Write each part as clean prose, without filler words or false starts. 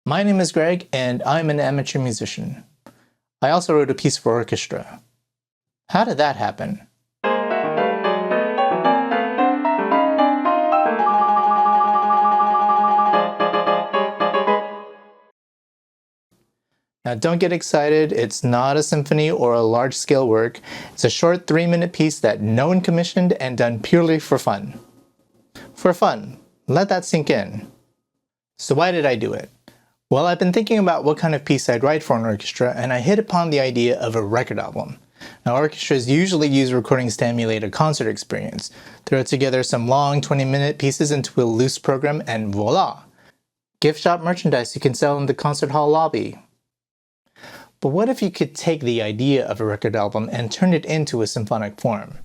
My name is Greg, and I'm an amateur musician. I also wrote a piece for orchestra. How did that happen? Now don't get excited, it's not a symphony or a large-scale work. It's a short 3-minute piece that no one commissioned and done purely for fun. For fun. Let that sink in. So why did I do it? Well, I've been thinking about what kind of piece I'd write for an orchestra, and I hit upon the idea of a record album. Now, orchestras usually use recordings to emulate a concert experience. Throw together some long 20-minute pieces into a loose program, and voila! Gift shop merchandise you can sell in the concert hall lobby. But what if you could take the idea of a record album and turn it into a symphonic form?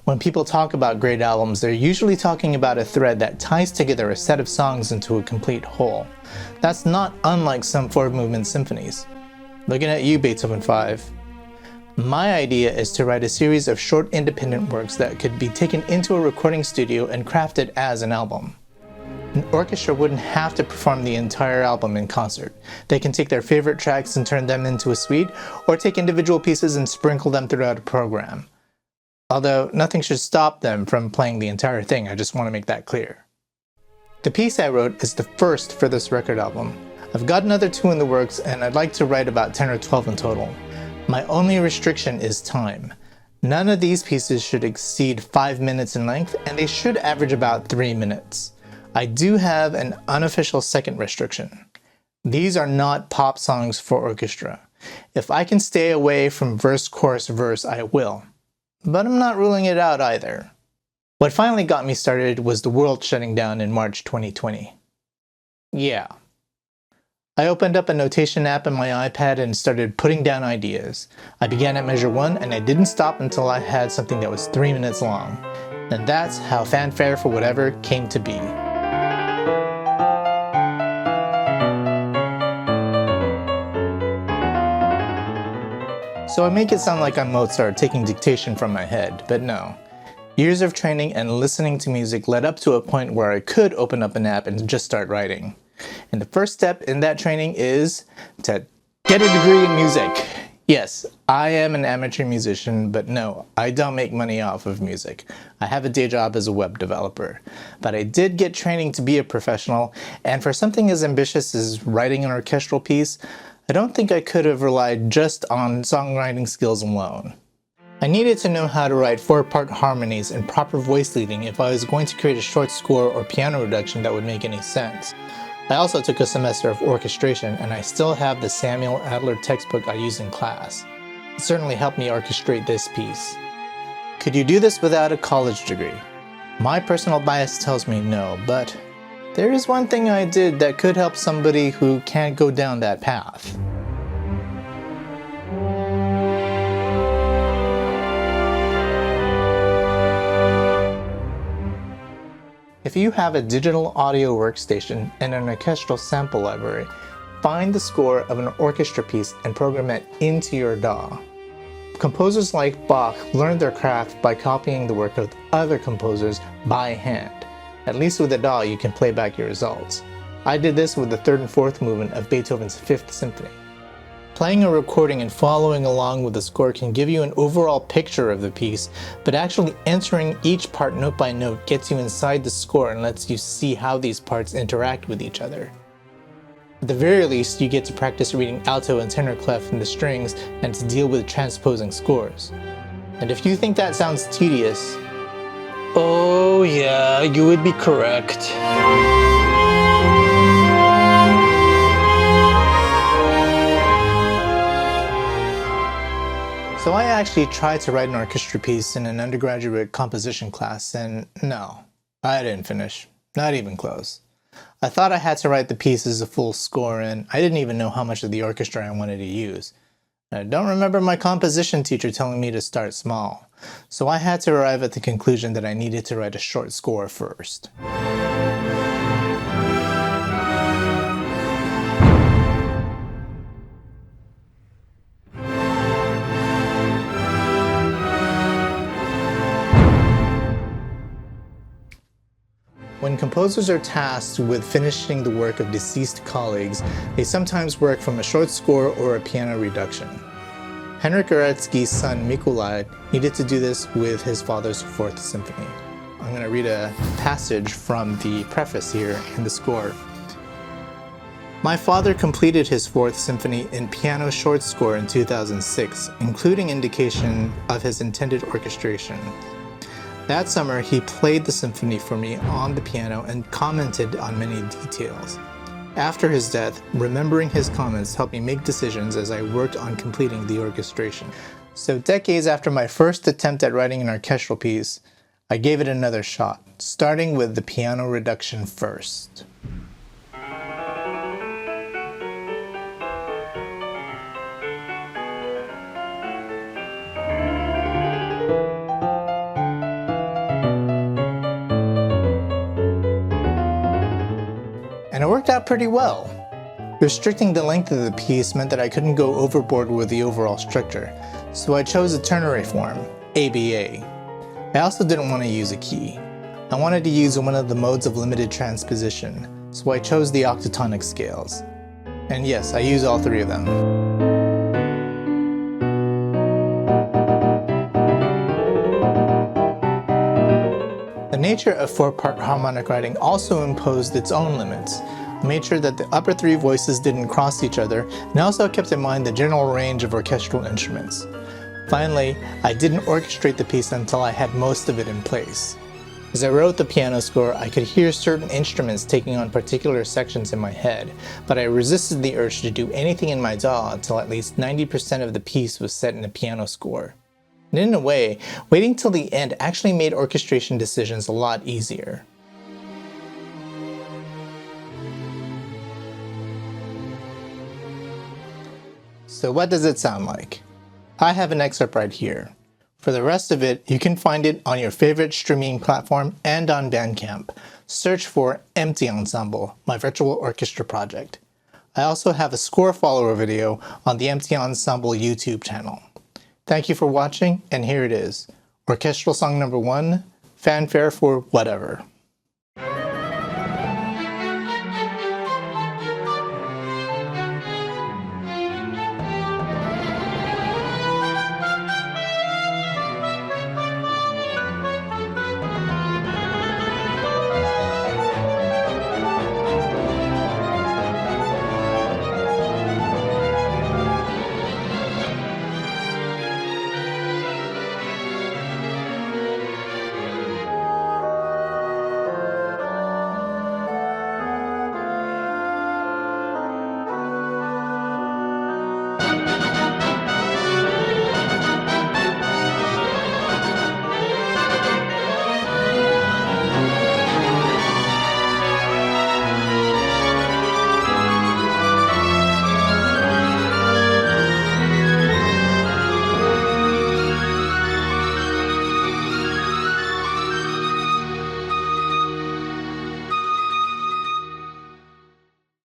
When people talk about great albums, they're usually talking about a thread that ties together a set of songs into a complete whole. That's not unlike some 4-movement symphonies. Looking at you, Beethoven 5. My idea is to write a series of short independent works that could be taken into a recording studio and crafted as an album. An orchestra wouldn't have to perform the entire album in concert. They can take their favorite tracks and turn them into a suite, or take individual pieces and sprinkle them throughout a program. Although nothing should stop them from playing the entire thing, I just want to make that clear. The piece I wrote is the first for this record album. I've got another 2 in the works, and I'd like to write about 10 or 12 in total. My only restriction is time. None of these pieces should exceed 5 minutes in length, and they should average about 3 minutes. I do have an unofficial second restriction. These are not pop songs for orchestra. If I can stay away from verse, chorus, verse, I will. But I'm not ruling it out either. What finally got me started was the world shutting down in March 2020. Yeah. I opened up a notation app on my iPad and started putting down ideas. I began at measure 1 and I didn't stop until I had something that was 3 minutes long. And that's how Fanfare for Whatever came to be. So I make it sound like I'm Mozart taking dictation from my head, but no. Years of training and listening to music led up to a point where I could open up an app and just start writing. And the first step in that training is to get a degree in music. Yes, I am an amateur musician, but no, I don't make money off of music. I have a day job as a web developer. But I did get training to be a professional, and for something as ambitious as writing an orchestral piece, I don't think I could have relied just on songwriting skills alone. I needed to know how to write 4-part harmonies and proper voice leading if I was going to create a short score or piano reduction that would make any sense. I also took a semester of orchestration, and I still have the Samuel Adler textbook I used in class. It certainly helped me orchestrate this piece. Could you do this without a college degree? My personal bias tells me no, but there is one thing I did that could help somebody who can't go down that path. If you have a digital audio workstation and an orchestral sample library, find the score of an orchestra piece and program it into your DAW. Composers like Bach learned their craft by copying the work of other composers by hand. At least with a DAW you can play back your results. I did this with the 3rd and 4th movement of Beethoven's 5th Symphony. Playing a recording and following along with the score can give you an overall picture of the piece, but actually entering each part note by note gets you inside the score and lets you see how these parts interact with each other. At the very least, you get to practice reading alto and tenor clef in the strings and to deal with transposing scores. And if you think that sounds tedious, oh yeah, you would be correct. So I actually tried to write an orchestra piece in an undergraduate composition class, and no, I didn't finish. Not even close. I thought I had to write the piece as a full score, and I didn't even know how much of the orchestra I wanted to use. I don't remember my composition teacher telling me to start small, so I had to arrive at the conclusion that I needed to write a short score first. When composers are tasked with finishing the work of deceased colleagues, they sometimes work from a short score or a piano reduction. Henryk Gorecki's son Mikolaj needed to do this with his father's Fourth Symphony. I'm going to read a passage from the preface here in the score. My father completed his Fourth Symphony in piano short score in 2006, including indication of his intended orchestration. That summer, he played the symphony for me on the piano and commented on many details. After his death, remembering his comments helped me make decisions as I worked on completing the orchestration. So decades after my first attempt at writing an orchestral piece, I gave it another shot, starting with the piano reduction first. And it worked out pretty well. Restricting the length of the piece meant that I couldn't go overboard with the overall structure, so I chose a ternary form, ABA. I also didn't want to use a key. I wanted to use one of the modes of limited transposition, so I chose the octatonic scales. And yes, I use all three of them. The nature of four-part harmonic writing also imposed its own limits. I made sure that the upper three voices didn't cross each other, and also kept in mind the general range of orchestral instruments. Finally, I didn't orchestrate the piece until I had most of it in place. As I wrote the piano score, I could hear certain instruments taking on particular sections in my head, but I resisted the urge to do anything in my DAW until at least 90% of the piece was set in a piano score. And in a way, waiting till the end actually made orchestration decisions a lot easier. So what does it sound like? I have an excerpt right here. For the rest of it, you can find it on your favorite streaming platform and on Bandcamp. Search for Empty Ensemble, my virtual orchestra project. I also have a score follower video on the Empty Ensemble YouTube channel. Thank you for watching, and here it is. Orchestral song number 1, Fanfare for Whatever.